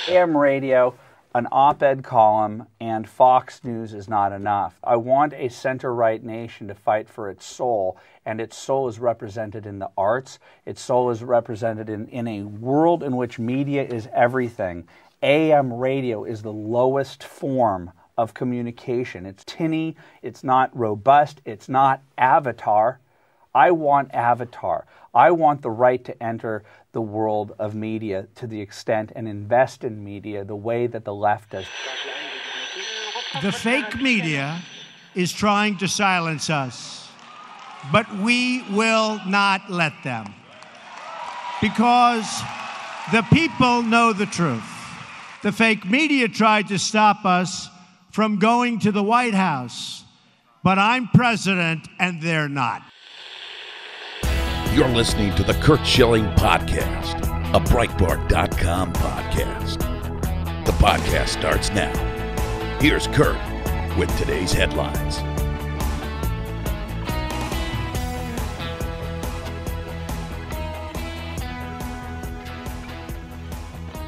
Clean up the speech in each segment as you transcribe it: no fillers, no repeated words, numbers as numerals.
AM radio, an op-ed column, and Fox News is not enough. I want a center-right nation to fight for its soul, and its soul is represented in the arts. Its soul is represented in a world in which media is everything. AM radio is the lowest form of communication. It's tinny, it's not robust, it's not Avatar. I want Avatar. I want the right to enter the world of media to the extent and invest in media the way that the left does. The fake media is trying to silence us, but we will not let them, because the people know the truth. The fake media tried to stop us from going to the White House, but I'm president and they're not. You're listening to the Curt Schilling Podcast, a Breitbart.com podcast. The podcast starts now. Here's Curt with today's headlines.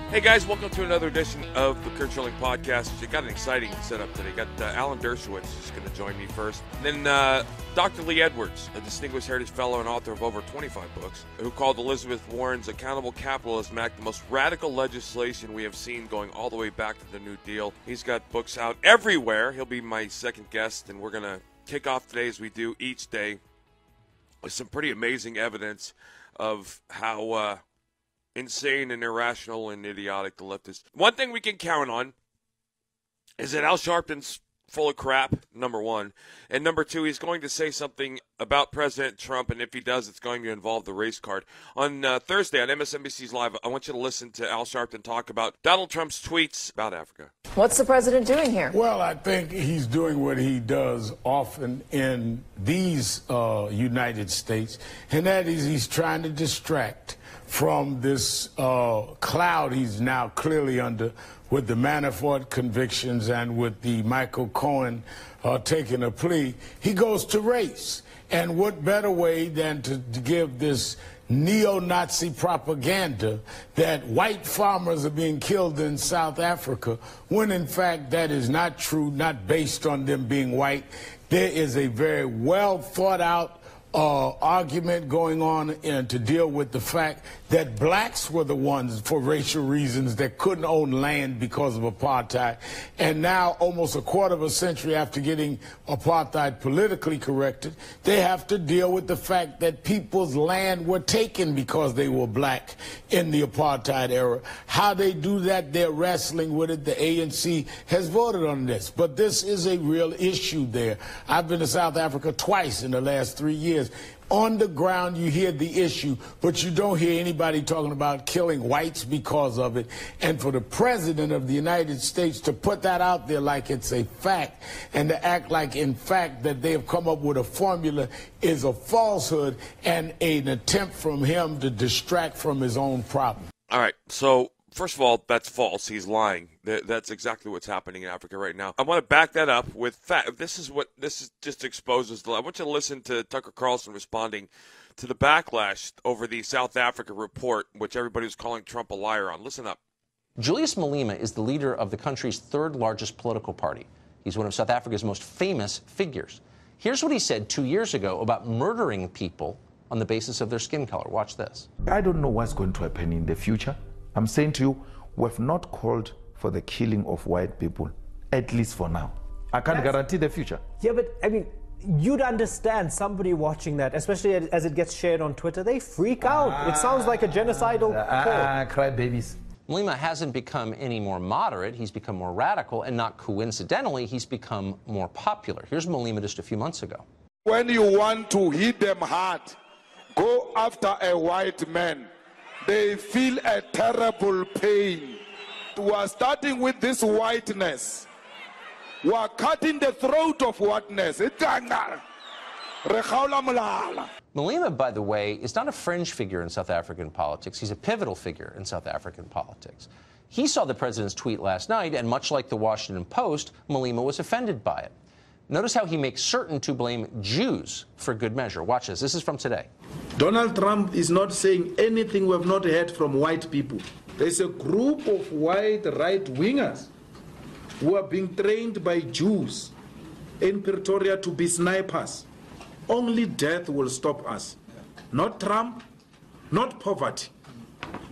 Hey guys, welcome to another edition of the Curt Schilling Podcast. We got an exciting setup today. Got Alan Dershowitz is going to join me first. And then Dr. Lee Edwards, a distinguished Heritage Fellow and author of over 25 books, who called Elizabeth Warren's Accountable Capitalism Act the most radical legislation we have seen going all the way back to the New Deal. He's got books out everywhere. He'll be my second guest, and we're going to kick off today, as we do each day, with some pretty amazing evidence of how insane and irrational and idiotic the left is. One thing we can count on is that Al Sharpton's full of crap, number one. And number two, he's going to say something about President Trump, and if he does, it's going to involve the race card. On Thursday on MSNBC's Live, I want you to listen to Al Sharpton talk about Donald Trump's tweets about Africa. What's the president doing here? Well, I think he's doing what he does often in these United States, and that is he's trying to distract from this cloud he's now clearly under with the Manafort convictions and with the Michael Cohen taking a plea. He goes to race. And what better way than to give this neo-Nazi propaganda that white farmers are being killed in South Africa, when in fact that is not true, not based on them being white. There is a very well thought out argument going on and to deal with the fact that blacks were the ones, for racial reasons, that couldn't own land because of apartheid. And now, almost a quarter of a century after getting apartheid politically corrected, they have to deal with the fact that people's land were taken because they were black in the apartheid era. How they do that, they're wrestling with it. The ANC has voted on this. But this is a real issue there. I've been to South Africa twice in the last 3 years. On the ground, you hear the issue, but you don't hear anybody talking about killing whites because of it. And for the president of the United States to put that out there like it's a fact and to act like, in fact, that they have come up with a formula is a falsehood and an attempt from him to distract from his own problem. All right, so first of all, that's false. He's lying. That's exactly what's happening in Africa right now. I want to back that up with fact. This is just exposes. I want you to listen to Tucker Carlson responding to the backlash over the South Africa report, which everybody was calling Trump a liar on. Listen up. Julius Malema is the leader of the country's third largest political party. He's one of South Africa's most famous figures. Here's what he said 2 years ago about murdering people on the basis of their skin color. Watch this. I don't know what's going to happen in the future. I'm saying to you, we have not called for the killing of white people, at least for now. I can't guarantee the future. Yeah, but I mean, you'd understand somebody watching that, especially as it gets shared on Twitter, they freak out. It sounds like a genocidal call. Cry babies. Malema hasn't become any more moderate. He's become more radical, and not coincidentally, he's become more popular. Here's Malema just a few months ago. When you want to hit them hard, go after a white man. They feel a terrible pain. We are starting with this whiteness. We are cutting the throat of whiteness. Malema, by the way, is not a fringe figure in South African politics. He's a pivotal figure in South African politics. He saw the president's tweet last night, and much like the Washington Post, Malema was offended by it. Notice how he makes certain to blame Jews for good measure. Watch this. This is from today. Donald Trump is not saying anything we have not heard from white people. There's a group of white right-wingers who are being trained by Jews in Pretoria to be snipers. Only death will stop us. Not Trump, not poverty,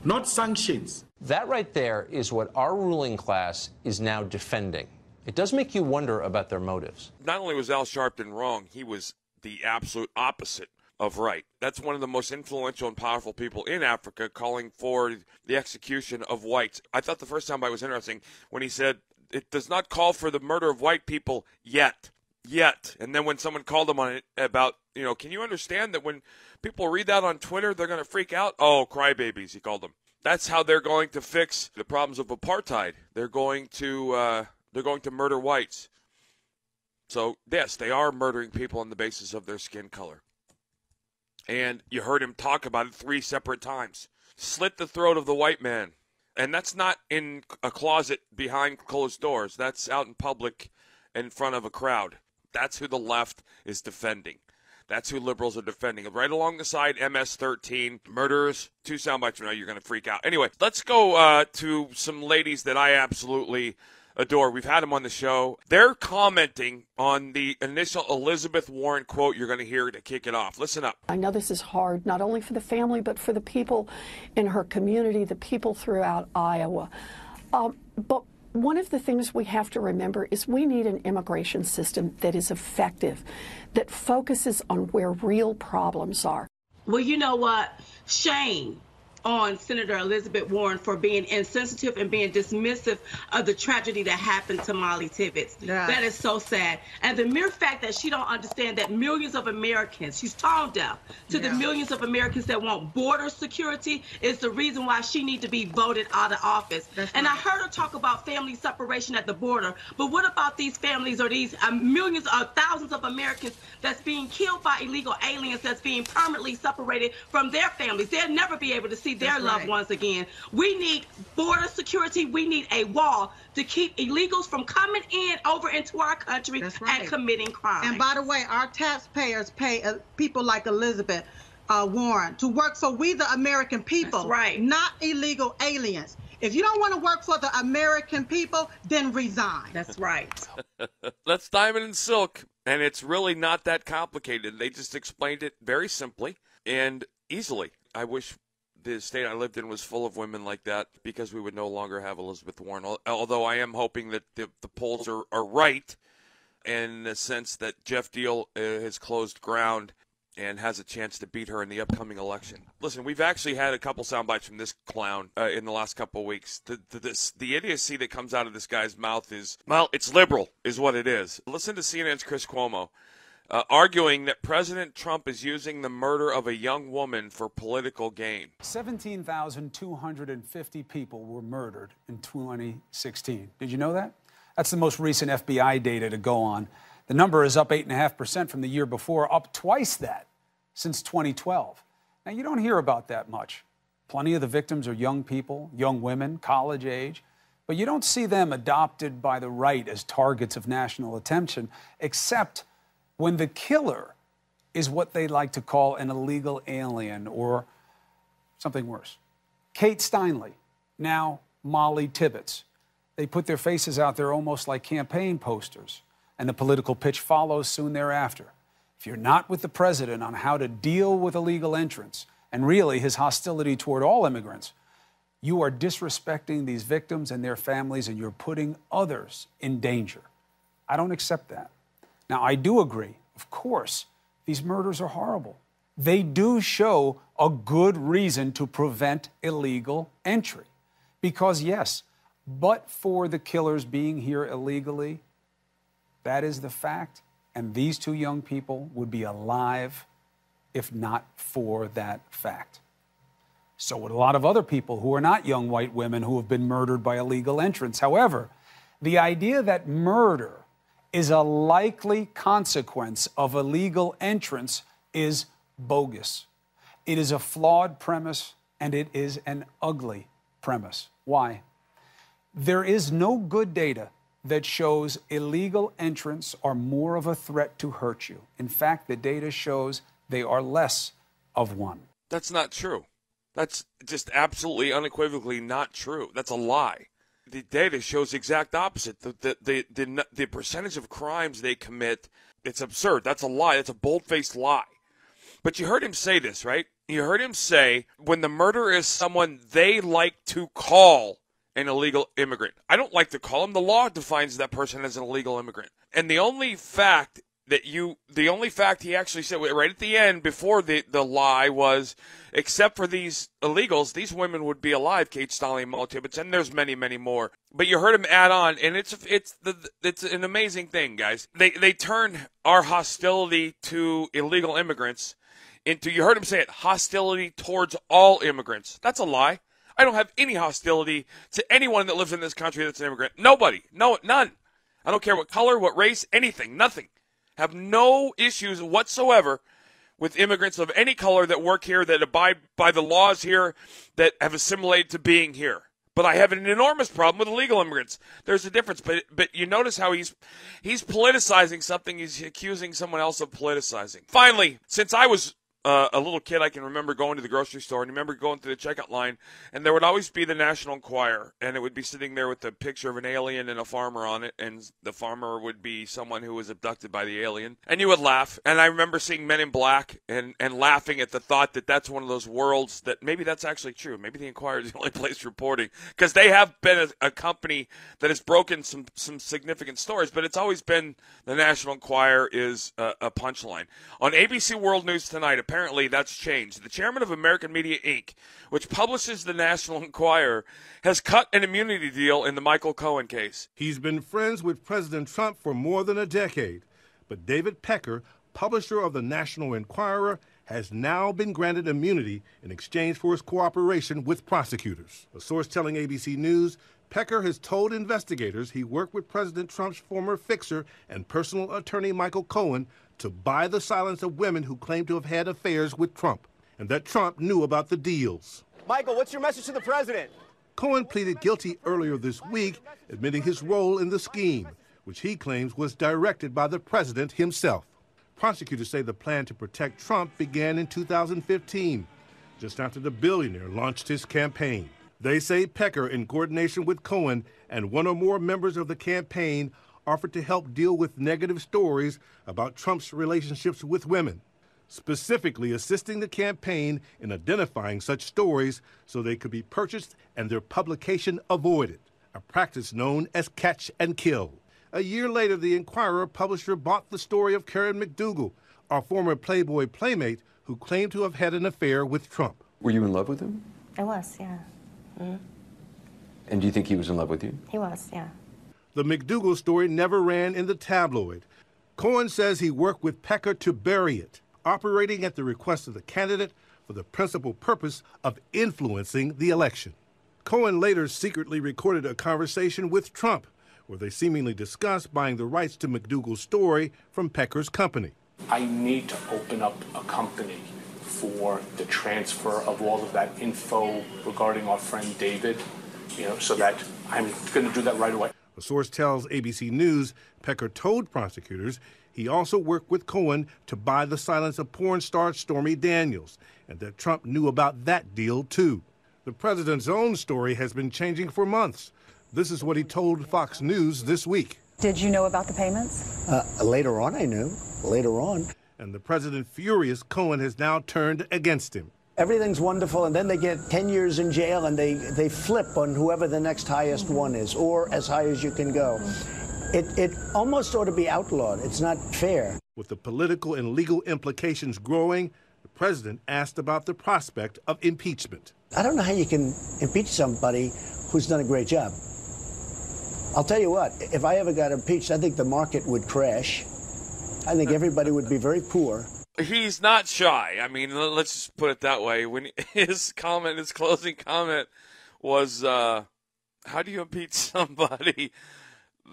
not sanctions. That right there is what our ruling class is now defending. It does make you wonder about their motives. Not only was Al Sharpton wrong, he was the absolute opposite of right. That's one of the most influential and powerful people in Africa calling for the execution of whites. I thought the first soundbite was interesting when he said, it does not call for the murder of white people yet. And then when someone called him on it about, can you understand that when people read that on Twitter, they're going to freak out? Oh, crybabies, he called them. That's how they're going to fix the problems of apartheid. They're going to murder whites. So, yes, they are murdering people on the basis of their skin color. And you heard him talk about it 3 separate times. Slit the throat of the white man. And that's not in a closet behind closed doors. That's out in public in front of a crowd. That's who the left is defending. That's who liberals are defending. Right along the side, MS-13, murderers. 2 soundbites from now, you're going to freak out. Anyway, let's go to some ladies that I absolutely adore. We've had them on the show. They're commenting on the initial Elizabeth Warren quote you're going to hear to kick it off. Listen up. I know this is hard, not only for the family, but for the people in her community, the people throughout Iowa. But one of the things we have to remember is we need an immigration system that is effective, that focuses on where real problems are. Well, you know what? Shame on Senator Elizabeth Warren for being insensitive and being dismissive of the tragedy that happened to Molly Tibbetts. Yeah. That is so sad. And the mere fact that she don't understand that millions of Americans, she's tone deaf to the millions of Americans that want border security is the reason why she needs to be voted out of office. And I heard her talk about family separation at the border, but what about these families or these millions or thousands of Americans that's being killed by illegal aliens, that's being permanently separated from their families? They'll never be able to see their loved ones again. We need border security. We need a wall to keep illegals from coming over into our country and committing crime. And by the way, our taxpayers pay people like Elizabeth Warren to work for we the American people, not illegal aliens. If you don't want to work for the American people, then resign. That's right. That's Diamond and Silk, and it's really not that complicated. They just explained it very simply and easily. I wish the state I lived in was full of women like that, because we would no longer have Elizabeth Warren. Although I am hoping that the polls are right in the sense that Jeff Deal has closed ground and has a chance to beat her in the upcoming election. Listen, we've actually had a couple sound bites from this clown in the last couple of weeks. The idiocy that comes out of this guy's mouth is, well, it's liberal, is what it is. Listen to CNN's Chris Cuomo. Arguing that President Trump is using the murder of a young woman for political gain. 17,250 people were murdered in 2016. Did you know that? That's the most recent FBI data to go on. The number is up 8.5% from the year before, up twice that since 2012. Now, you don't hear about that much. Plenty of the victims are young people, young women, college age, but you don't see them adopted by the right as targets of national attention, except when the killer is what they like to call an illegal alien or something worse. Kate Steinle, now Molly Tibbetts. They put their faces out there almost like campaign posters, and the political pitch follows soon thereafter. If you're not with the president on how to deal with illegal entrants, and really his hostility toward all immigrants, you are disrespecting these victims and their families, and you're putting others in danger. I don't accept that. Now, I do agree, of course, these murders are horrible. They do show a good reason to prevent illegal entry. Because, yes, but for the killers being here illegally, that is the fact, and these 2 young people would be alive if not for that fact. So would a lot of other people who are not young white women who have been murdered by illegal entrants. However, the idea that murder is a likely consequence of illegal entrance is bogus. It is a flawed premise, and it is an ugly premise. Why? There is no good data that shows illegal entrants are more of a threat to hurt you. In fact, the data shows they are less of one. That's not true. That's just absolutely unequivocally not true. That's a lie. The data shows the exact opposite. The percentage of crimes they commit, it's absurd. That's a lie. That's a bold-faced lie. But you heard him say this, right? You heard him say when the murderer is someone they like to call an illegal immigrant. I don't like to call him. The law defines that person as an illegal immigrant. And the only fact he actually said right at the end before the lie was, except for these illegals, these women would be alive, Kate Stolly and Molly Tibbetts, and there's many, many more. But you heard him add on, and it's an amazing thing, guys. They turn our hostility to illegal immigrants into, you heard him say it, hostility towards all immigrants. That's a lie. I don't have any hostility to anyone that lives in this country that's an immigrant. Nobody. No, none. I don't care what color, what race, anything, nothing. Have no issues whatsoever with immigrants of any color that work here, that abide by the laws here, that have assimilated to being here. But I have an enormous problem with illegal immigrants. There's a difference. But you notice how he's politicizing something he's accusing someone else of politicizing. Finally, since I was a little kid, I can remember going to the grocery store and remember going through the checkout line, and there would always be the National Enquirer, and it would be sitting there with a picture of an alien and a farmer on it, and the farmer would be someone who was abducted by the alien, and you would laugh. And I remember seeing Men in Black and laughing at the thought that that's one of those worlds that maybe that's actually true. Maybe the Enquirer is the only place reporting, because they have been a company that has broken some significant stories, but it's always been the National Enquirer is a punchline. On ABC World News tonight, apparently that's changed. The chairman of American Media Inc., which publishes the National Enquirer, has cut an immunity deal in the Michael Cohen case. He's been friends with President Trump for more than a decade, but David Pecker, publisher of the National Enquirer, has now been granted immunity in exchange for his cooperation with prosecutors. A source telling ABC News, Pecker has told investigators he worked with President Trump's former fixer and personal attorney Michael Cohen to buy the silence of women who claim to have had affairs with Trump, and that Trump knew about the deals. Michael, what's your message to the president? Cohen pleaded guilty earlier this week, admitting his role in the scheme, which he claims was directed by the president himself. Prosecutors say the plan to protect Trump began in 2015, just after the billionaire launched his campaign. They say Pecker, in coordination with Cohen and one or more members of the campaign, offered to help deal with negative stories about Trump's relationships with women, specifically assisting the campaign in identifying such stories so they could be purchased and their publication avoided, a practice known as catch and kill. A year later, the Enquirer publisher bought the story of Karen McDougal, our former Playboy playmate who claimed to have had an affair with Trump. Were you in love with him? I was, yeah. Mm-hmm. And do you think he was in love with you? He was, yeah. The McDougal story never ran in the tabloid. Cohen says he worked with Pecker to bury it, operating at the request of the candidate for the principal purpose of influencing the election. Cohen later secretly recorded a conversation with Trump, where they seemingly discussed buying the rights to McDougal's story from Pecker's company. I need to open up a company for the transfer of all of that info regarding our friend David, so that I'm going to do that right away. A source tells ABC News Pecker told prosecutors he also worked with Cohen to buy the silence of porn star Stormy Daniels, and that Trump knew about that deal too. The president's own story has been changing for months. This is what he told Fox News this week. Did you know about the payments? Later on, I knew. Later on. And the president, furious, Cohen has now turned against him. Everything's wonderful, and then they get 10 years in jail, and they flip on whoever the next highest one is, or as high as you can go. It almost ought to be outlawed. It's not fair. With the political and legal implications growing, the president asked about the prospect of impeachment. I don't know how you can impeach somebody who's done a great job. I'll tell you what, if I ever got impeached, I think the market would crash. I think everybody would be very poor. He's not shy. I mean, let's just put it that way. When his closing comment was, how do you impeach somebody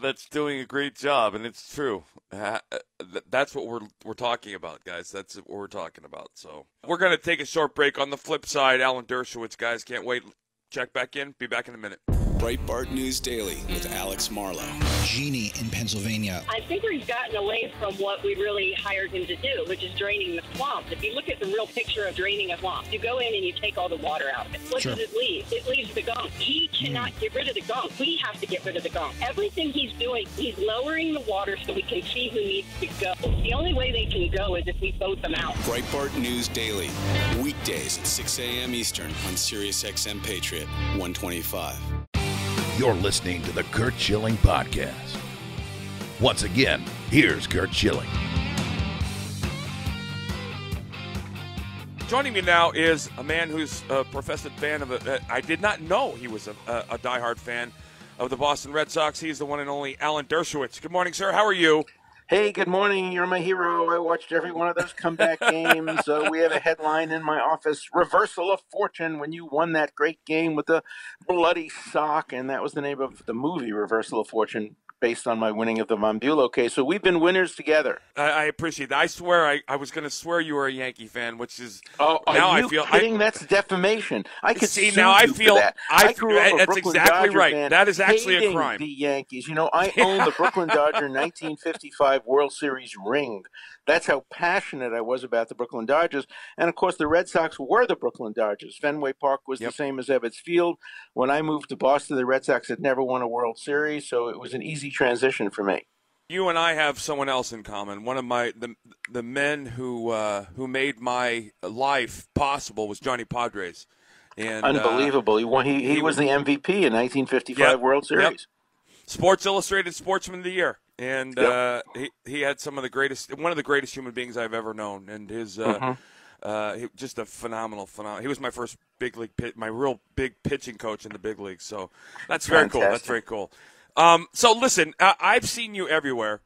that's doing a great job? And it's true. That's what we're talking about, guys. That's what we're talking about. So we're going to take a short break. On the flip side, Alan Dershowitz, guys, can't wait. Check back in. Be back in a minute. Breitbart News Daily with Alex Marlow. Jeannie in Pennsylvania. I think he's gotten away from what we really hired him to do, which is draining the swamp. If you look at the real picture of draining a swamp, you go in and you take all the water out of it. What does it leave? It leaves the gunk. He cannot get rid of the gunk. We have to get rid of the gunk. Everything he's doing, he's lowering the water so we can see who needs to go. The only way they can go is if we vote them out. Breitbart News Daily, weekdays at 6 a.m. Eastern on SiriusXM Patriot 125. You're listening to the Curt Schilling Podcast. Once again, here's Curt Schilling. Joining me now is a man who's a professed fan of I did not know he was a diehard fan of the Boston Red Sox. He's the one and only Alan Dershowitz. Good morning, sir. How are you? Hey, good morning. You're my hero. I watched every one of those comeback games. We have a headline in my office, Reversal of Fortune, when you won that great game with the bloody sock. And that was the name of the movie, Reversal of Fortune, based on my winning of the Von Bulow case. So we've been winners together. I appreciate that. I swear I was going to swear you were a Yankee fan, which is now I feel kidding? That's defamation. I could see sue now. I you feel for that. I grew up a that's Brooklyn exactly Dodger right. fan, That is actually a hating crime. The Yankees. You know, I own the Brooklyn Dodger 1955 World Series ring. That's how passionate I was about the Brooklyn Dodgers. And, of course, the Red Sox were the Brooklyn Dodgers. Fenway Park was the same as Ebbets Field. When I moved to Boston, the Red Sox had never won a World Series, so it was an easy transition for me. You and I have someone else in common. One of the men who made my life possible was Johnny Padres. And unbelievable. He was the MVP in 1955 World Series. Yep. Sports Illustrated Sportsman of the Year. And he had one of the greatest human beings I've ever known. And his just a phenomenal. He was my first big league my real big pitching coach in the big leagues. So that's very cool. That's very cool. So listen, I've seen you everywhere,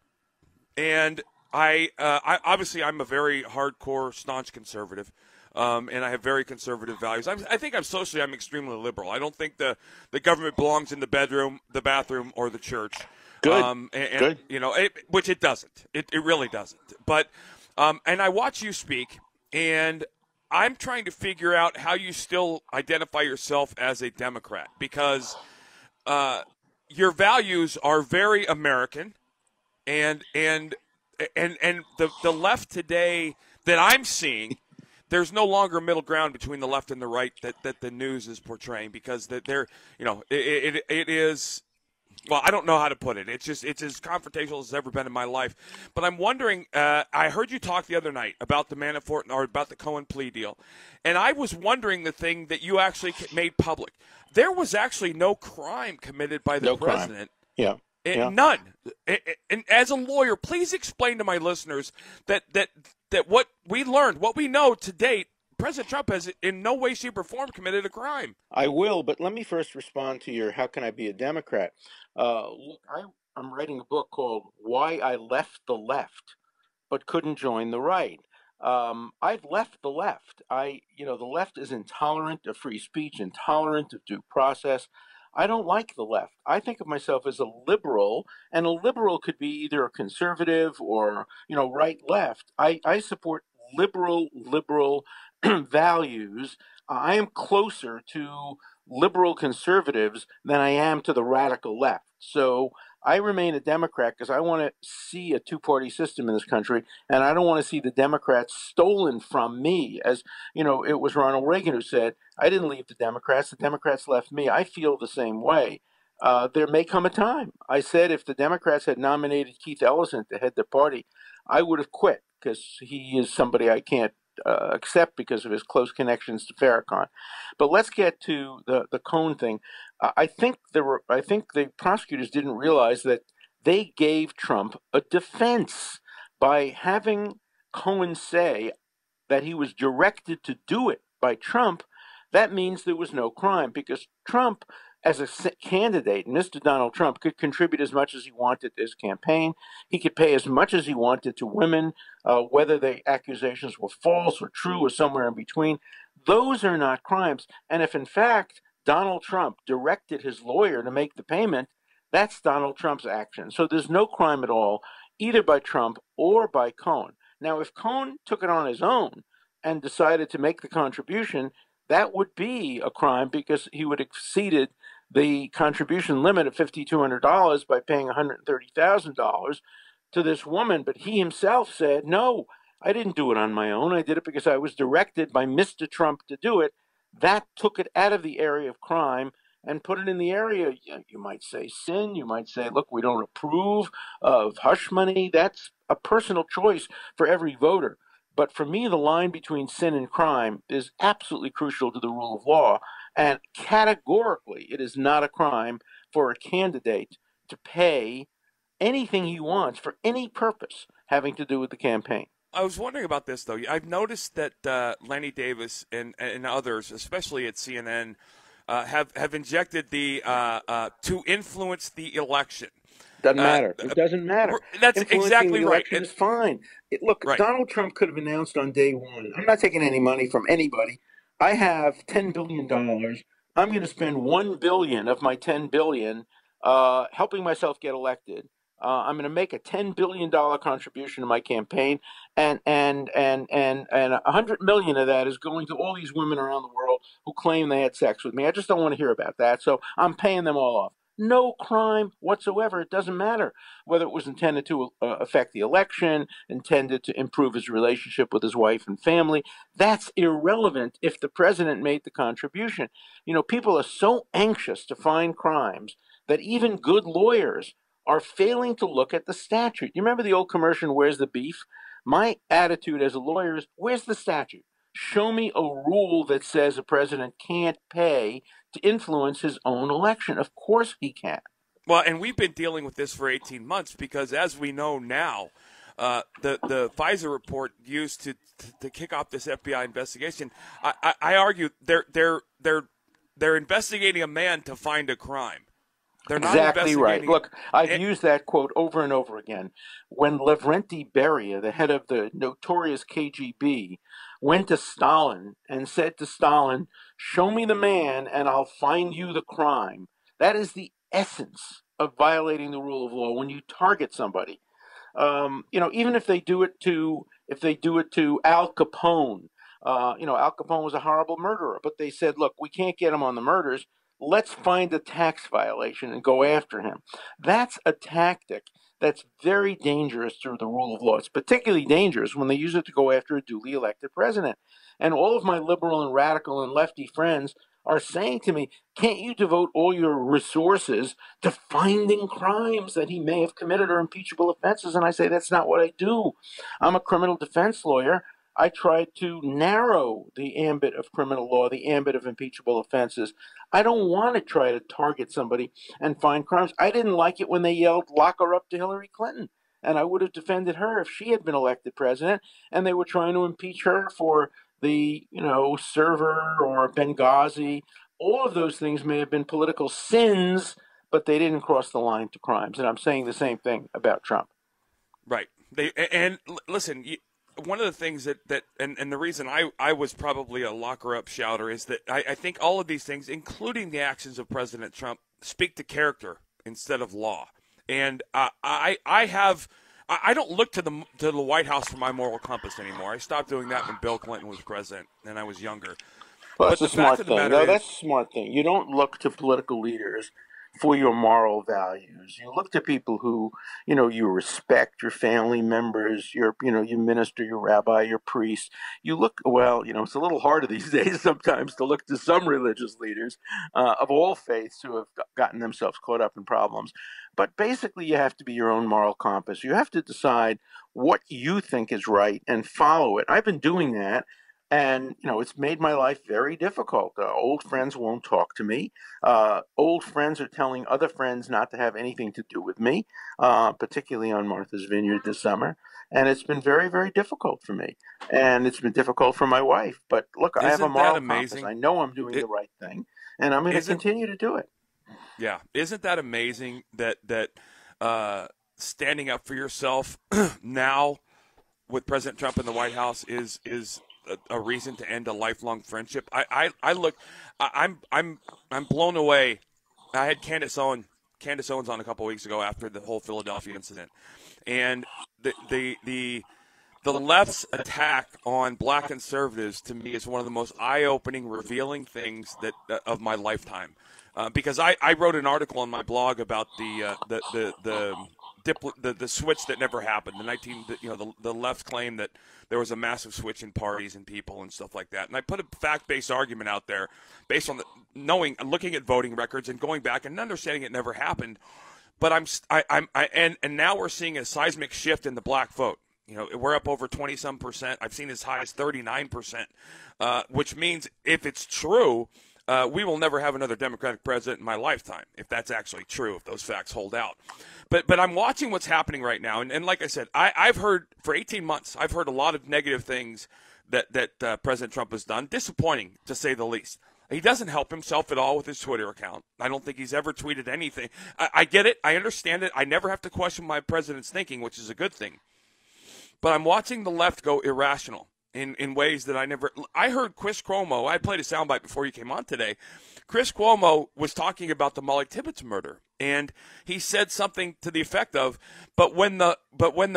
and I obviously I'm a very hardcore, staunch conservative, and I have very conservative values. I think I'm extremely liberal. I don't think the government belongs in the bedroom, the bathroom, or the church. Good. Good. You know, which it doesn't. It really doesn't. But and I watch you speak, and I'm trying to figure out how you still identify yourself as a Democrat, because your values are very American, and the left today that I'm seeing, there's no longer middle ground between the left and the right that the news is portraying, because they're it is. Well, I don't know how to put it. It's as confrontational as it's ever been in my life. But I'm wondering, I heard you talk the other night about the Manafort or about the Cohen plea deal, and I was wondering the thing that you actually made public. There was actually no crime committed by the president. Yeah. None. And as a lawyer, please explain to my listeners that what we learned, what we know to date, President Trump has in no way, shape, or form committed a crime. I will, but let me first respond to your how can I be a Democrat? Look, I'm writing a book called Why I Left the Left but Couldn't Join the Right. I've left the left. The left is intolerant of free speech, intolerant of due process. I don't like the left. I think of myself as a liberal, and a liberal could be either a conservative or, right-left. I support liberal values. I am closer to liberal conservatives than I am to the radical left. So I remain a Democrat because I want to see a two-party system in this country, and I don't want to see the Democrats stolen from me. As it was Ronald Reagan who said, I didn't leave the Democrats left me. I feel the same way. There may come a time. I said if the Democrats had nominated Keith Ellison to head the party, I would have quit, because he is somebody I can't accept because of his close connections to Farrakhan. But let's get to the Cohen thing. I think the prosecutors didn't realize that they gave Trump a defense by having Cohen say that he was directed to do it by Trump. That means there was no crime, because Trump, as a candidate, Mr. Donald Trump, could contribute as much as he wanted to his campaign. He could pay as much as he wanted to women, whether the accusations were false or true or somewhere in between. Those are not crimes. And if, in fact, Donald Trump directed his lawyer to make the payment, that's Donald Trump's action. So there's no crime at all, either by Trump or by Cohen. Now, if Cohen took it on his own and decided to make the contribution, that would be a crime, because he would have exceeded the contribution limit of $5,200 by paying $130,000 to this woman. But he himself said, no, I didn't do it on my own. I did it because I was directed by Mr. Trump to do it. That took it out of the area of crime and put it in the area, you might say, sin. You might say, look, we don't approve of hush money. That's a personal choice for every voter. But for me, the line between sin and crime is absolutely crucial to the rule of law. And categorically, it is not a crime for a candidate to pay anything he wants for any purpose having to do with the campaign. I was wondering about this, though. I've noticed that Lanny Davis and others, especially at CNN, have injected the to influence the election. Doesn't matter. It doesn't matter. That's Influencing exactly the right. election is fine. Look, right. Donald Trump could have announced on day one, I'm not taking any money from anybody. I have $10 billion. I'm going to spend $1 billion of my $10 billion helping myself get elected. I'm going to make a $10 billion contribution to my campaign, and $100 million of that is going to all these women around the world who claim they had sex with me. I just don't want to hear about that, so I'm paying them all off. No crime whatsoever. It doesn't matter whether it was intended to affect the election, intended to improve his relationship with his wife and family. That's irrelevant if the president made the contribution. You know, people are so anxious to find crimes that even good lawyers are failing to look at the statute. You remember the old commercial, Where's the Beef? My attitude as a lawyer is, where's the statute? Show me a rule that says a president can't pay to influence his own election. Of course he can. Well, and we've been dealing with this for 18 months because, as we know now, the Pfizer report used to kick off this FBI investigation. I argue they're investigating a man to find a crime. They're not exactly right. Look, I've used that quote over and over again. When Lavrenti Beria, the head of the notorious KGB, went to Stalin and said to Stalin, show me the man and I'll find you the crime. That is the essence of violating the rule of law when you target somebody. Even if they do it to Al Capone, Al Capone was a horrible murderer, but they said, look, we can't get him on the murders. Let's find a tax violation and go after him. That's a tactic that's very dangerous through the rule of law. It's particularly dangerous when they use it to go after a duly elected president. And all of my liberal and radical and lefty friends are saying to me, can't you devote all your resources to finding crimes that he may have committed or impeachable offenses? And I say, that's not what I do. I'm a criminal defense lawyer. I try to narrow the ambit of criminal law, the ambit of impeachable offenses. I don't want to try to target somebody and find crimes. I didn't like it when they yelled, lock her up to Hillary Clinton. And I would have defended her if she had been elected president and they were trying to impeach her for the, server or Benghazi. All of those things may have been political sins, but they didn't cross the line to crimes. And I'm saying the same thing about Trump. Right. Listen, one of the things that the reason I was probably a locker up shouter is that I think all of these things, including the actions of President Trump, speak to character instead of law. And I don't look to the White House for my moral compass anymore. I stopped doing that when Bill Clinton was president and I was younger. Well, that's a smart thing. No, that's a smart thing. You don't look to political leaders for your moral values. You look to people who, you respect, your family members, your minister, your rabbi, your priest. You look, it's a little harder these days sometimes to look to some religious leaders of all faiths who have gotten themselves caught up in problems. But basically, you have to be your own moral compass. You have to decide what you think is right and follow it. I've been doing that. And, it's made my life very difficult. Old friends won't talk to me. Old friends are telling other friends not to have anything to do with me, particularly on Martha's Vineyard this summer. And it's been very, very difficult for me. And it's been difficult for my wife. But look, I have a moral compass. I know I'm doing the right thing, and I'm going to continue to do it. Yeah. Isn't that amazing that standing up for yourself now with President Trump in the White House is a reason to end a lifelong friendship? I'm blown away. I had Candace Owens on a couple of weeks ago after the whole Philadelphia incident, and the left's attack on black conservatives to me is one of the most eye-opening, revealing things of my lifetime. because I wrote an article on my blog about the switch that never happened. The left claimed that there was a massive switch in parties and people and stuff like that. And I put a fact-based argument out there based on looking at voting records and going back and understanding it never happened. But and now we're seeing a seismic shift in the black vote. We're up over 20-some%. I've seen as high as 39%, which means if it's true, we will never have another Democratic president in my lifetime, if that's actually true, if those facts hold out. But I'm watching what's happening right now, and like I said, I've heard for 18 months, I've heard a lot of negative things that President Trump has done, disappointing to say the least. He doesn't help himself at all with his Twitter account. I don't think he's ever tweeted anything. I get it. I understand it. I never have to question my president's thinking, which is a good thing. But I'm watching the left go irrational in ways that I heard Chris Cuomo. I played a soundbite before you came on today. Chris Cuomo was talking about the Molly Tibbetts murder, and he said something to the effect of, but when the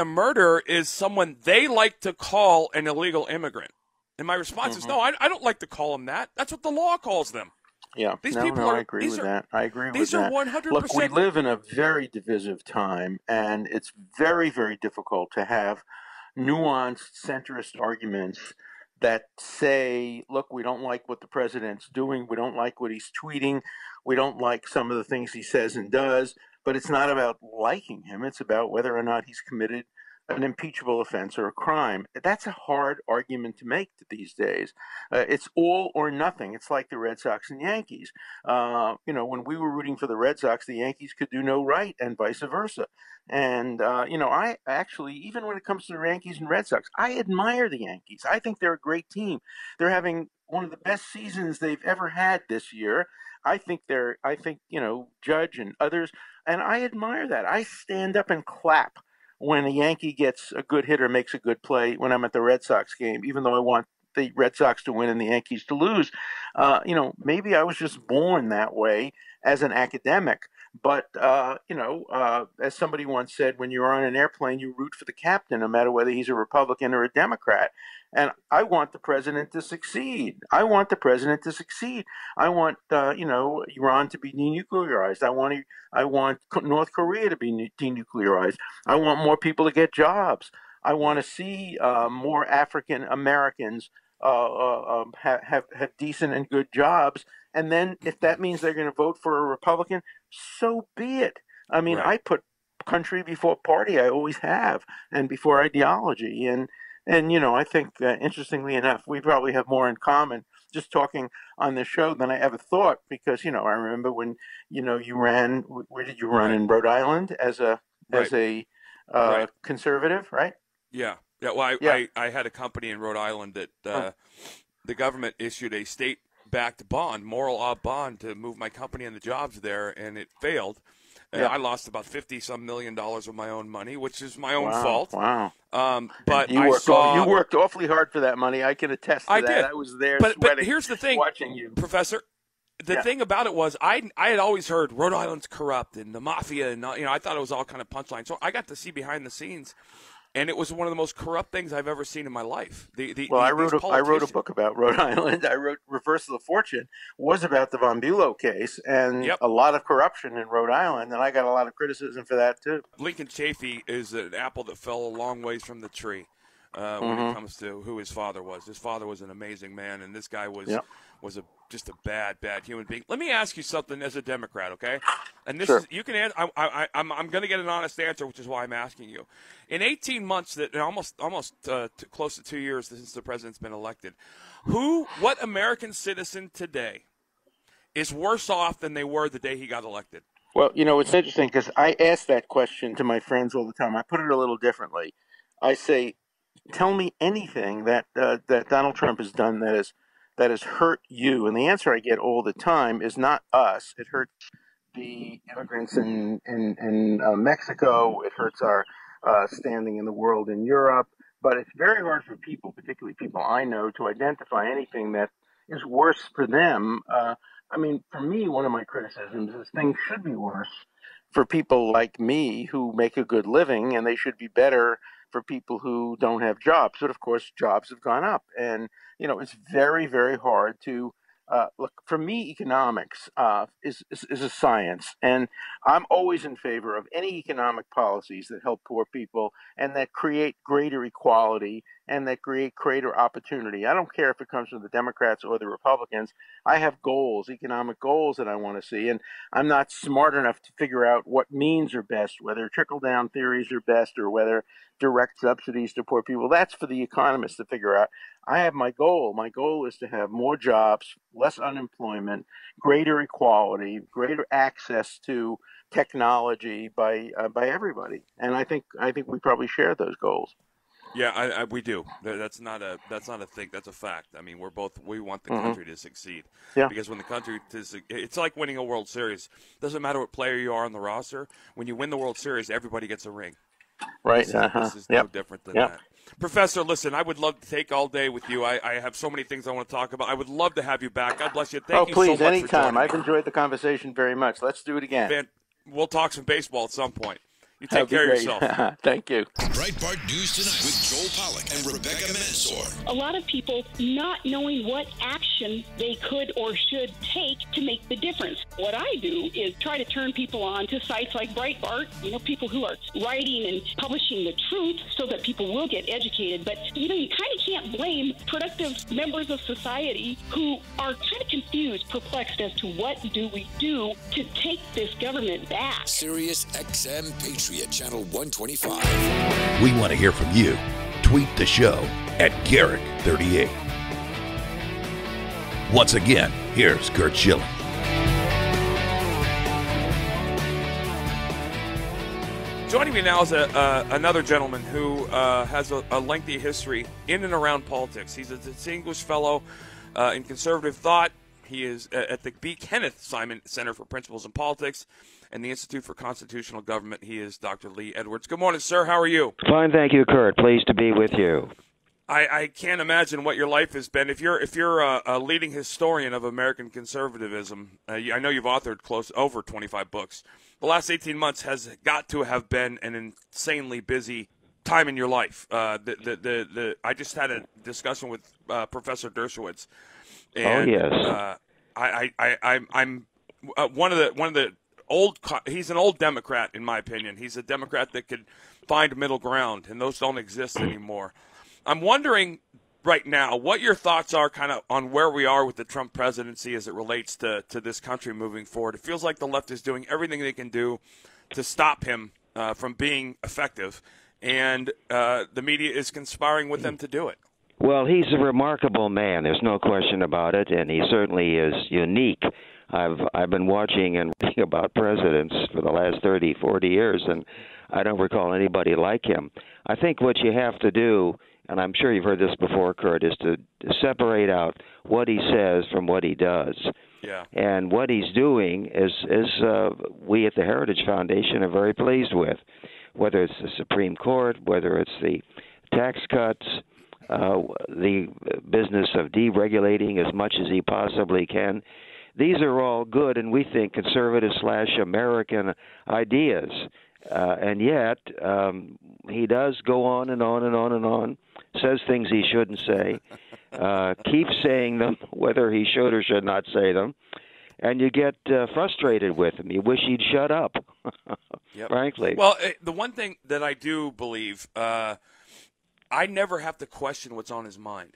murder is someone they like to call an illegal immigrant. And my response is, no, I don't like to call them that. That's what the law calls them. Yeah, I agree with that. I agree with that. These are 100%. Look, we live in a very divisive time, and it's very, very difficult to have nuanced, centrist arguments that say, look, we don't like what the president's doing. We don't like what he's tweeting. We don't like some of the things he says and does. But it's not about liking him. It's about whether or not he's committed an impeachable offense or a crime. That's a hard argument to make these days. It's all or nothing. It's like the Red Sox and Yankees. When we were rooting for the Red Sox, the Yankees could do no right and vice versa. And, I actually, even when it comes to the Yankees and Red Sox, I admire the Yankees. I think they're a great team. They're having one of the best seasons they've ever had this year. I think Judge and others, and I admire that. I stand up and clap when a Yankee gets a good hit or makes a good play when I'm at the Red Sox game, even though I want the Red Sox to win and the Yankees to lose. Maybe I was just born that way as an academic. But, as somebody once said, when you're on an airplane, you root for the captain, no matter whether he's a Republican or a Democrat. And I want the president to succeed. I want Iran to be denuclearized. I want North Korea to be denuclearized. I want more people to get jobs. I want to see more African Americans have decent and good jobs. And then if that means they're going to vote for a Republican, so be it. I mean, right. I put country before party. I always have, and before ideology. And I think, interestingly enough, we probably have more in common just talking on this show than I ever thought. Because, I remember when, you ran, where did you run? In Rhode Island as a conservative, right? Yeah. Yeah. Well, I had a company in Rhode Island that the government issued a state-backed bond, moral law bond, to move my company and the jobs there, and it failed. Yeah. I lost about $50-some million of my own money, which is my own fault. Wow. But you worked awfully hard for that money. I can attest to that. Did. I was there but sweating, here's the thing, watching you. Professor. The thing about it was I had always heard Rhode Island's corrupt and the mafia, and I thought it was all kind of punchline. So I got to see behind the scenes. And it was one of the most corrupt things I've ever seen in my life. I wrote a book about Rhode Island. I wrote Reversal of Fortune, was about the Von Bulow case and a lot of corruption in Rhode Island, and I got a lot of criticism for that too. Lincoln Chafee is an apple that fell a long ways from the tree when it comes to who his father was. His father was an amazing man, and this guy was just a bad human being. Let me ask you something as a Democrat, okay? And this is, you can answer. I'm going to get an honest answer, which is why I'm asking you. In 18 months, almost close to 2 years since the president's been elected, what American citizen today is worse off than they were the day he got elected? Well, it's interesting because I ask that question to my friends all the time. I put it a little differently. I say, tell me anything that Donald Trump has done that has hurt you. And the answer I get all the time is not us. It hurts the immigrants in Mexico. It hurts our standing in the world in Europe. But it's very hard for people, particularly people I know, to identify anything that is worse for them. For me, one of my criticisms is things should be worse for people like me who make a good living, and they should be better for people who don't have jobs. But of course, jobs have gone up, and it's very, very hard to look, for me, economics is a science, and I'm always in favor of any economic policies that help poor people and that create greater equality and that create greater opportunity. I don't care if it comes from the Democrats or the Republicans. I have goals, economic goals that I want to see, and I'm not smart enough to figure out what means are best, whether trickle-down theories are best or whether direct subsidies to poor people. That's for the economists to figure out. I have my goal. My goal is to have more jobs, less unemployment, greater equality, greater access to technology by everybody. And I think we probably share those goals. Yeah, we do. That's not a thing. That's a fact. I mean, we want the country to succeed. Yeah. Because when the country it's like winning a World Series. Doesn't matter what player you are on the roster. When you win the World Series, everybody gets a ring. Right. This is no different than that. Professor, listen, I would love to take all day with you. I have so many things I want to talk about. I would love to have you back. God bless you. Thank you so much. Oh, please, anytime. For I've enjoyed the conversation very much. Let's do it again. We'll talk some baseball at some point. You take care of yourself. Thank you. Breitbart News Tonight with Joel Pollack and Rebecca Mansour. A lot of people not knowing what action they could or should take to make the difference. What I do is try to turn people on to sites like Breitbart, people who are writing and publishing the truth so that people will get educated. But, you kind of can't blame productive members of society who are kind of confused, perplexed as to what do we do to take this government back. Sirius XM Patriot, Channel 125. We want to hear from you. Tweet the show at Garrick38. Once again, here's Curt Schilling. Joining me now is another gentleman who has a lengthy history in and around politics. He's a distinguished fellow in conservative thought. He is at the B. Kenneth Simon Center for Principles in Politics and the Institute for Constitutional Government. He is Dr. Lee Edwards. Good morning, sir. How are you? Fine, thank you, Curt. Pleased to be with you. I can't imagine what your life has been. If you're a leading historian of American conservatism, I know you've authored over 25 books. The last 18 months has got to have been an insanely busy time in your life. I just had a discussion with Professor Dershowitz. And, I'm one of the old. He's an old Democrat, in my opinion. He's a Democrat that could find middle ground, and those don't exist anymore. I'm wondering right now what your thoughts are kind of on where we are with the Trump presidency as it relates to this country moving forward. It feels like the left is doing everything they can do to stop him from being effective, and the media is conspiring with them to do it. Well, he's a remarkable man. There's no question about it, and he certainly is unique. I've been watching and reading about presidents for the last 30, 40 years, and I don't recall anybody like him. I think what you have to do, and I'm sure you've heard this before, Curt, is to separate out what he says from what he does. Yeah. And what he's doing is we at the Heritage Foundation are very pleased with, whether it's the Supreme Court, whether it's the tax cuts, the business of deregulating as much as he possibly can. These are all good, and we think conservative/American ideas. And yet, he does go on and on and on and on, says things he shouldn't say, keeps saying them, whether he should or should not say them, and you get frustrated with him. You wish he'd shut up, frankly. Well, the one thing that I do believe, I never have to question what's on his mind.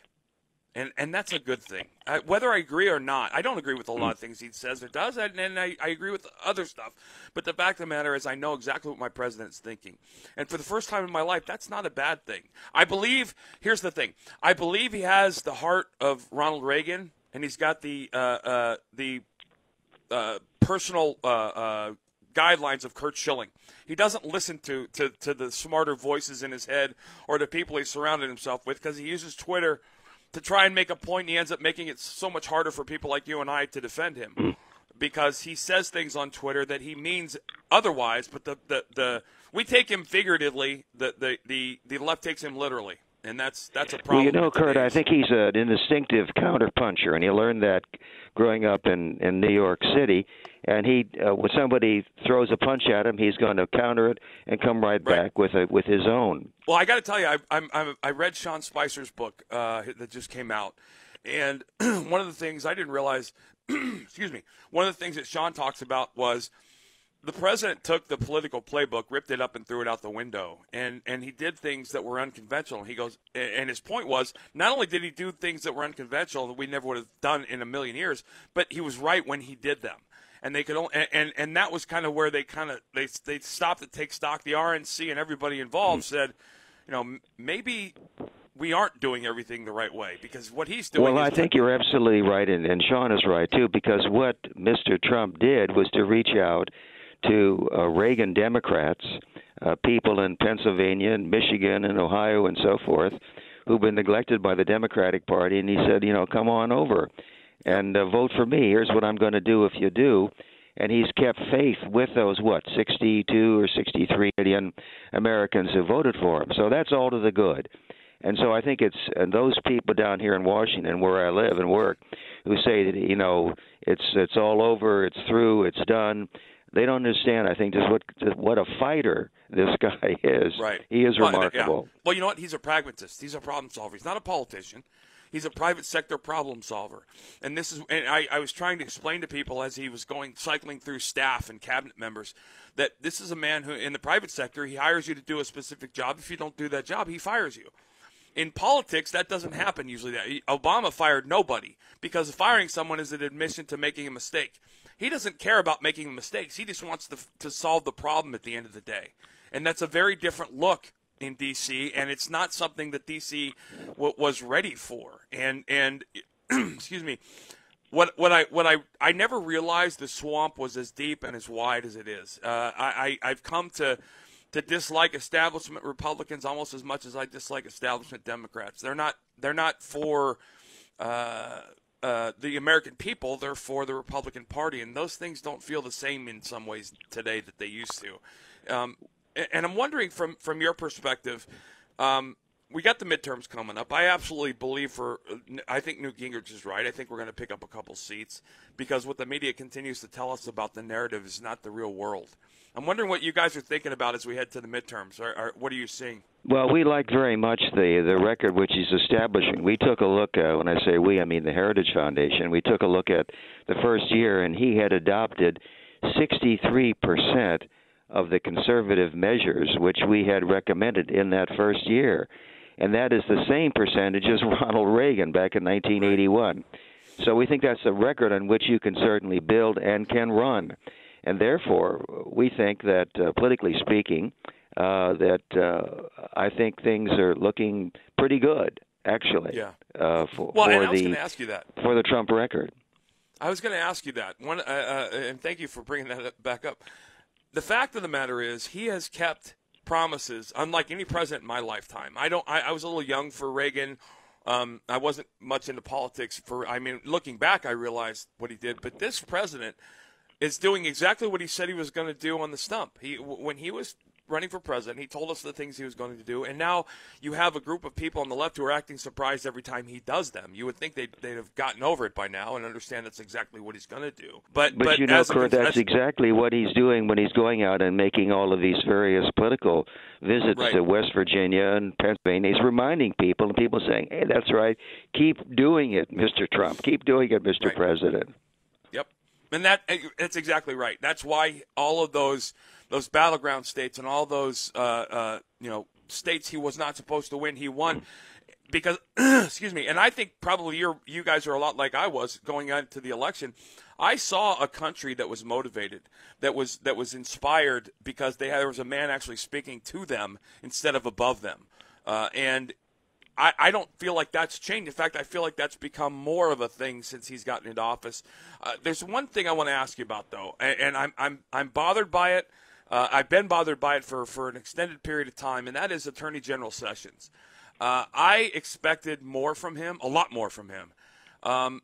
And that's a good thing. Whether I agree or not, I don't agree with a lot of things he says or does, and I agree with other stuff. But the fact of the matter is I know exactly what my president's thinking. And for the first time in my life, that's not a bad thing. I believe, here's the thing, I believe he has the heart of Ronald Reagan, and he's got the personal guidelines of Curt Schilling. He doesn't listen to the smarter voices in his head or the people he's surrounded himself with because he uses Twitter to try and make a point, and he ends up making it so much harder for people like you and I to defend him because he says things on Twitter that he means otherwise, but the we take him figuratively, the left takes him literally, and that's a problem. Well, Curt, I think he's an instinctive counterpuncher, and he learned that growing up in New York City. And he, when somebody throws a punch at him, he's going to counter it and come right back with his own. Well, I got to tell you, I read Sean Spicer's book that just came out, And one of the things I didn't realize, excuse me, one of the things that Sean talks about was the president took the political playbook, ripped it up, and threw it out the window. And he did things that were unconventional. He goes, and his point was, not only did he do things that were unconventional that we never would have done in a million years, but he was right when he did them. And they could only, and that was kind of where they stopped to take stock. The RNC and everybody involved said, maybe we aren't doing everything the right way, because what he's doing. Well, I think you're absolutely right, and Sean is right too, because what Mr. Trump did was to reach out to Reagan Democrats, people in Pennsylvania and Michigan and Ohio and so forth, who've been neglected by the Democratic Party, and he said, come on over and vote for me. Here's what I'm going to do if you do. And he's kept faith with those, 62 or 63 million Americans who voted for him. So that's all to the good. And so I think it's those people down here in Washington, where I live and work, who say that, it's all over, it's through, it's done. They don't understand, I think, just what a fighter this guy is. Right. He is remarkable. Yeah. Well, you know what? He's a pragmatist. He's a problem solver. He's not a politician. He's a private sector problem solver. And I was trying to explain to people as he was cycling through staff and cabinet members that this is a man who, in the private sector, he hires you to do a specific job. If you don't do that job, he fires you. In politics, that doesn't happen usually. Obama fired nobody because firing someone is an admission to making a mistake. He doesn't care about making mistakes. He just wants to solve the problem at the end of the day. And that's a very different look in D.C., and it's not something that D.C. was ready for. And excuse me, I never realized the swamp was as deep and as wide as it is. I've come to dislike establishment Republicans almost as much as I dislike establishment Democrats. They're not for the American people. They're for the Republican Party, and those things don't feel the same in some ways today that they used to. And I'm wondering from your perspective, we got the midterms coming up. I absolutely believe I think Newt Gingrich is right. I think we're going to pick up a couple seats because what the media continues to tell us about the narrative is not the real world. I'm wondering what you guys are thinking about as we head to the midterms. What are you seeing? Well, we like very much the record which he's establishing. We took a look, when I say we, I mean the Heritage Foundation. We took a look at the first year, and he had adopted 63% of the conservative measures which we had recommended in that first year. And that is the same percentage as Ronald Reagan back in 1981. So we think that's a record on which you can certainly build and can run. And therefore, we think that, politically speaking, I think things are looking pretty good, actually, yeah. And I was going to ask you that. For the Trump record. I was going to ask you that. And thank you for bringing that back up. The fact of the matter is he has kept promises, unlike any president in my lifetime. I was a little young for Reagan. I wasn't much into politics. Looking back, I realized what he did. But this president is doing exactly what he said he was going to do on the stump. When he was running for president, he told us the things he was going to do, and now you have a group of people on the left who are acting surprised every time he does them. You would think they'd have gotten over it by now and understand that's exactly what he's going to do. But you know, Curt, that's exactly what he's doing when he's going out and making all of these various political visits to West Virginia and Pennsylvania. He's reminding people, and people saying, hey, that's right, keep doing it, Mr. Trump. Keep doing it, Mr. President. Yep. And that's exactly right. That's why all of those battleground states and all those states he was not supposed to win, he won because excuse me. And I think probably you guys are a lot like I was going into the election. I saw a country that was motivated, that was inspired because there was a man actually speaking to them instead of above them, and I don't feel like that's changed. In fact, I feel like that's become more of a thing since he's gotten into office. There's one thing I want to ask you about, though, and I'm bothered by it. I've been bothered by it for an extended period of time, and that is Attorney General Sessions. I expected more from him, a lot more from him. Am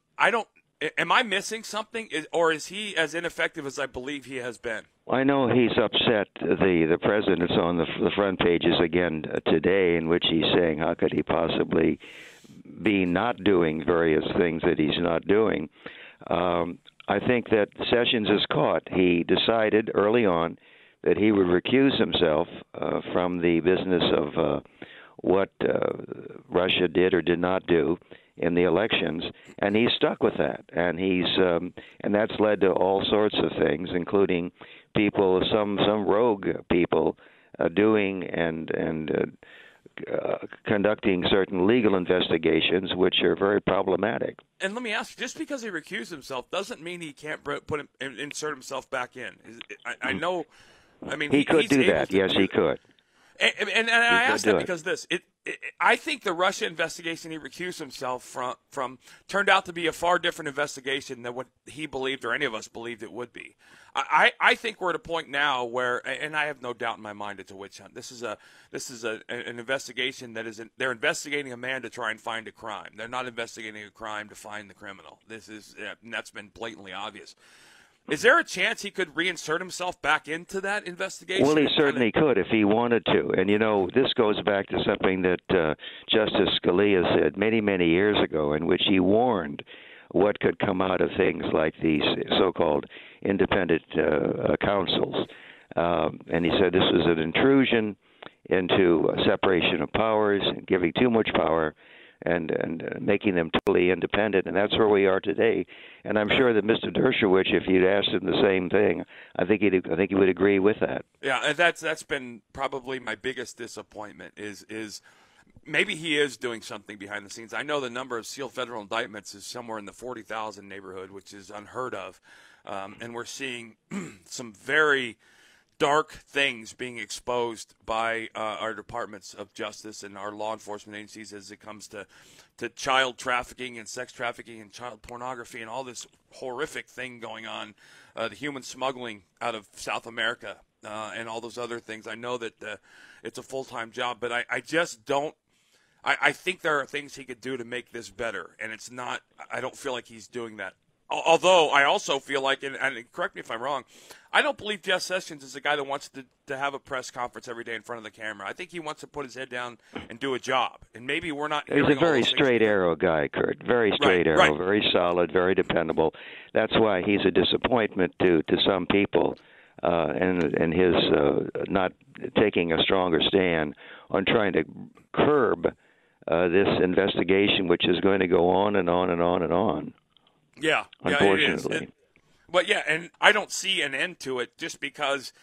I missing something, or is he as ineffective as I believe he has been? I know he's upset. The president's on the front pages again today, in which he's saying, how could he possibly be not doing various things that he's not doing? I think that Sessions is caught. He decided early on that he would recuse himself from the business of what Russia did or did not do in the elections, and he's stuck with that. And and that's led to all sorts of things, including people, some rogue people, doing and conducting certain legal investigations, which are very problematic. And let me ask, just because he recused himself doesn't mean he can't insert himself back in. I know. I mean, he could do that. Yes, he could. And I ask that because I think the Russia investigation he recused himself from turned out to be a far different investigation than what he believed or any of us believed it would be. I think we're at a point now where, and I have no doubt in my mind it's a witch hunt. This is an investigation they're investigating a man to try and find a crime. They're not investigating a crime to find the criminal. That's been blatantly obvious. Is there a chance he could reinsert himself back into that investigation? Well, he certainly could if he wanted to. And, this goes back to something that Justice Scalia said many, many years ago, in which he warned what could come out of things like these so-called independent counsels. And he said this was an intrusion into separation of powers, and giving too much power and making them totally independent, and that's where we are today. And I'm sure that Mr. Dershowitz, if you'd asked him the same thing, I think he would agree with that. Yeah, and that's been probably my biggest disappointment is maybe he is doing something behind the scenes. I know the number of sealed federal indictments is somewhere in the 40,000 neighborhood, which is unheard of, and we're seeing some very dark things being exposed by our departments of justice and our law enforcement agencies as it comes to child trafficking and sex trafficking and child pornography and all this horrific thing going on, the human smuggling out of South America and all those other things. I know that it's a full-time job, but I just don't. I think there are things he could do to make this better, and it's not. I don't feel like he's doing that. Although I also feel like, and correct me if I'm wrong, I don't believe Jeff Sessions is a guy that wants to have a press conference every day in front of the camera. I think he wants to put his head down and do a job. And maybe we're not. He's a very straight arrow guy, Curt. Very straight arrow, very solid, very dependable. That's why he's a disappointment to some people, and his not taking a stronger stand on trying to curb this investigation, which is going to go on and on and on and on. Yeah, unfortunately. It is. But yeah, and I don't see an end to it just because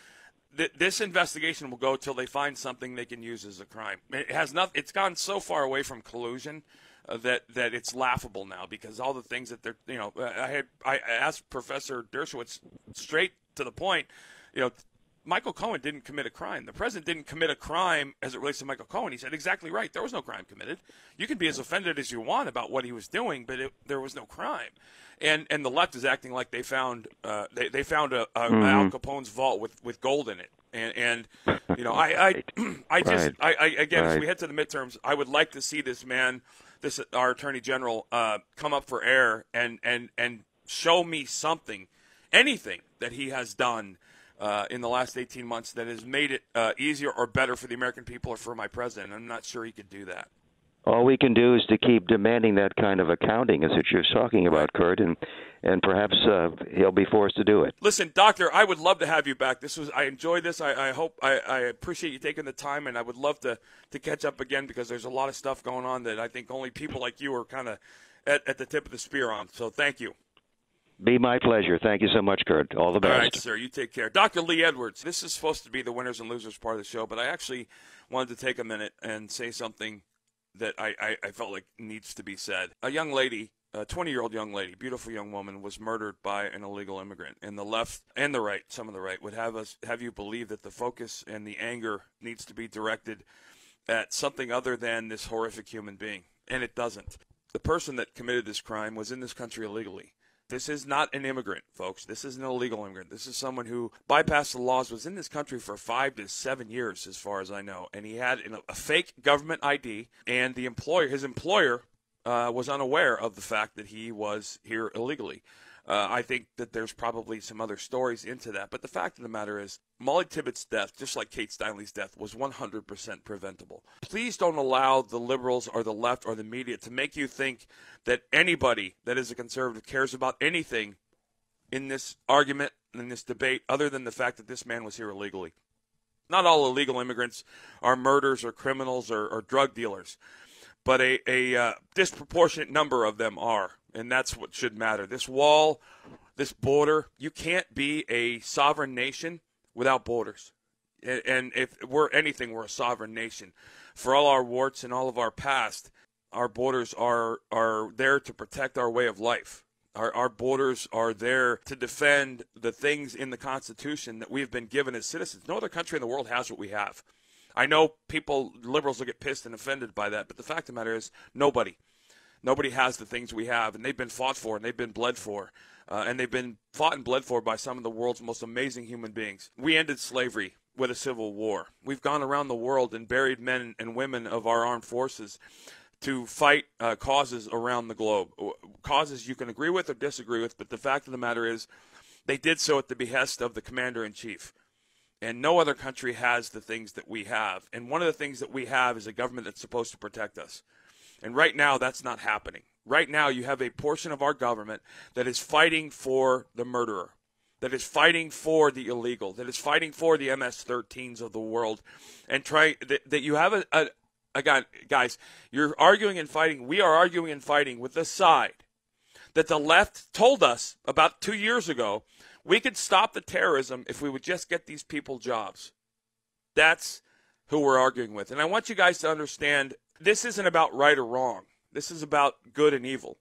this investigation will go till they find something they can use as a crime. It has nothing. It's gone so far away from collusion that it's laughable now because all the things that they're. I asked Professor Dershowitz straight to the point. Michael Cohen didn't commit a crime. The president didn't commit a crime as it relates to Michael Cohen. He said exactly right. There was no crime committed. You can be as offended as you want about what he was doing, but there was no crime. And the left is acting like they found they found Al Capone's vault with gold in it. And again, as we head to the midterms, I would like to see this man, our Attorney General, come up for air and show me something, anything that he has done in the last 18 months that has made it easier or better for the American people or for my president. I'm not sure he could do that. All we can do is to keep demanding that kind of accounting, as what you're talking about, Curt, and perhaps he'll be forced to do it. Listen, Doctor, I would love to have you back. I enjoyed this. I hope I appreciate you taking the time, and I would love to catch up again because there's a lot of stuff going on that I think only people like you are kind of at the tip of the spear on. So thank you. Be my pleasure. Thank you so much, Curt. All the best. All right, sir. You take care. Dr. Lee Edwards, this is supposed to be the winners and losers part of the show, but I actually wanted to take a minute and say something that I felt like needs to be said. A young lady, a 20-year-old young lady, beautiful young woman, was murdered by an illegal immigrant. And the left and the right, some of the right, would have you believe that the focus and the anger needs to be directed at something other than this horrific human being. And it doesn't. The person that committed this crime was in this country illegally. This is not an immigrant, folks. This is an illegal immigrant. This is someone who bypassed the laws, was in this country for 5 to 7 years, as far as I know. And he had a fake government ID, and his employer was unaware of the fact that he was here illegally. I think that there's probably some other stories into that. But the fact of the matter is, Molly Tibbetts' death, just like Kate Steinle's death, was 100% preventable. Please don't allow the liberals or the left or the media to make you think that anybody that is a conservative cares about anything in this argument, in this debate, other than the fact that this man was here illegally. Not all illegal immigrants are murderers or criminals or drug dealers. but a disproportionate number of them are, and that's what should matter. This wall, this border, you can't be a sovereign nation without borders. And if we're anything, we're a sovereign nation. For all our warts and all of our past, our borders are there to protect our way of life. Our borders are there to defend the things in the Constitution that we have been given as citizens. No other country in the world has what we have. I know liberals will get pissed and offended by that, but the fact of the matter is nobody has the things we have, and they've been fought for, and they've been bled for, and they've been fought and bled for by some of the world's most amazing human beings. We ended slavery with a civil war. We've gone around the world and buried men and women of our armed forces to fight causes around the globe, causes you can agree with or disagree with, but the fact of the matter is they did so at the behest of the commander-in-chief. And no other country has the things that we have. And one of the things that we have is a government that's supposed to protect us. And right now, that's not happening. Right now, you have a portion of our government that is fighting for the murderer, that is fighting for the illegal, that is fighting for the MS-13s of the world, and that you have again, guys, you're arguing and fighting. We are arguing and fighting with the side that the left told us about 2 years ago we could stop the terrorism if we would just get these people jobs. That's who we're arguing with. And I want you guys to understand this isn't about right or wrong. This is about good and evil.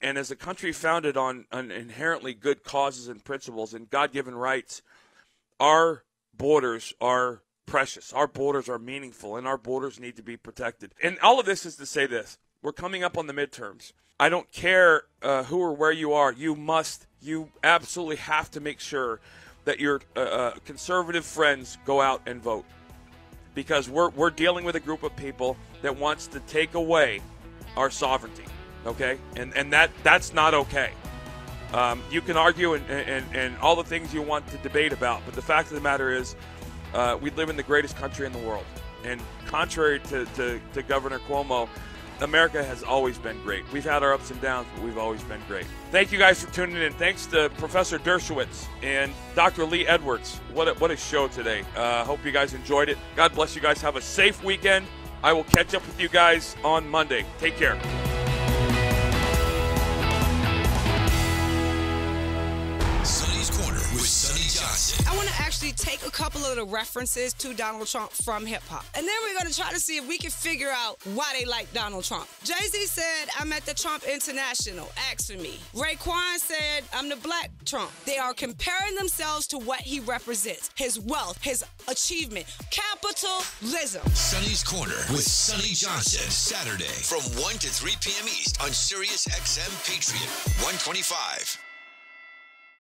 And as a country founded on inherently good causes and principles and God-given rights, our borders are precious. Our borders are meaningful, and our borders need to be protected. And all of this is to say this. We're coming up on the midterms. I don't care who or where you are. You absolutely have to make sure that your conservative friends go out and vote, because we're dealing with a group of people that wants to take away our sovereignty. Okay, and that's not okay. You can argue and all the things you want to debate about, but the fact of the matter is, we live in the greatest country in the world, and contrary to Governor Cuomo, America has always been great. We've had our ups and downs, but we've always been great. Thank you guys for tuning in. Thanks to Professor Dershowitz and Dr. Lee Edwards. What a show today. Hope you guys enjoyed it. God bless you guys. Have a safe weekend. I will catch up with you guys on Monday. Take care. I want to actually take a couple of the references to Donald Trump from hip-hop. And then we're going to try to see if we can figure out why they like Donald Trump. Jay-Z said, I'm at the Trump International. Ask for me. Raekwon said, I'm the black Trump. They are comparing themselves to what he represents. His wealth, his achievement. Capitalism. Sonny's Corner with Sonny Johnson. Saturday from 1 to 3 p.m. East on Sirius XM Patriot 125.